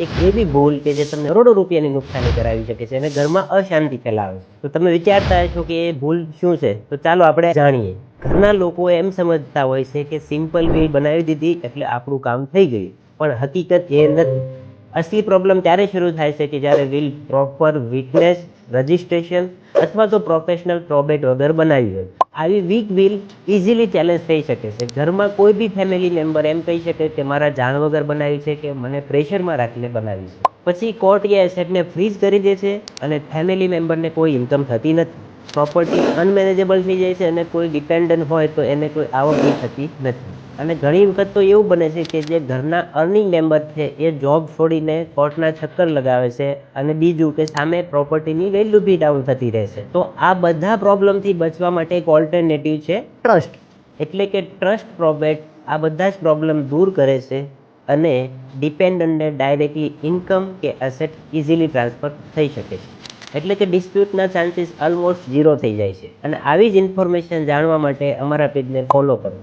એક એવી ભૂલ કે જે તમને કરોડો રૂપિયાની નુકસાની કરાવી શકે છે અને ઘરમાં અશાંતિ ફેલાવે છે. તો તમે વિચારતા હશો કે એ ભૂલ શું છે, તો ચાલો આપણે જાણીએ. ઘરના લોકો એમ સમજતા હોય છે કે સિમ્પલ વીલ બનાવી દીધી એટલે આપણું કામ થઈ ગયું, પણ હકીકત એ નથી. અસલી પ્રોબ્લેમ ત્યારે શરૂ થાય છે કે જ્યારે વીલ પ્રોપર વિટનેસ, રજિસ્ટ્રેશન અથવા તો પ્રોફેશનલ પ્રોબેટ વગર બનાવી હોય. આવી વીક વીલ ઇઝીલી ચેલેન્જ થઈ શકે છે. ઘરમાં કોઈ બી ફેમિલી મેમ્બર એમ કહી શકે કે મારા જાણ વગર બનાવી છે કે મને પ્રેશરમાં રાખીને બનાવી છે. પછી કોર્ટ એ એસેટને ફ્રીઝ કરી દે છે અને ફેમિલી મેમ્બરને કોઈ ઇન્કમ થતી નથી. પ્રોપર્ટી અનમેનેજેબલ થઈ જાય છે અને કોઈ ડિપેન્ડન્ટ હોય તો એને કોઈ આવક બી થતી નથી. અને ઘણી વખત તો એવું બને છે કે જે ઘરના અર્નિંગ મેમ્બર છે એ જોબ છોડીને કોર્ટના ચક્કર લગાવે છે અને બીજું કે સામે પ્રોપર્ટીની વેલ્યુ બી ડાઉન થતી રહે છે. તો આ બધા પ્રોબ્લેમથી બચવા માટે એક ઓલ્ટરનેટિવ છે ટ્રસ્ટ. એટલે કે ટ્રસ્ટ પ્રોબેટ આ બધા જ પ્રોબ્લેમ દૂર કરે છે અને ડિપેન્ડન્ટને ડાયરેક્ટલી ઇન્કમ કે એસેટ ઇઝીલી ટ્રાન્સફર થઈ શકે છે. એટલે કે ડિસ્પ્યુટના ચાન્સીસ ઓલમોસ્ટ ઝીરો થઈ જાય છે. અને આવી જ ઇન્ફોર્મેશન જાણવા માટે અમારા પેજને ફોલો કરો.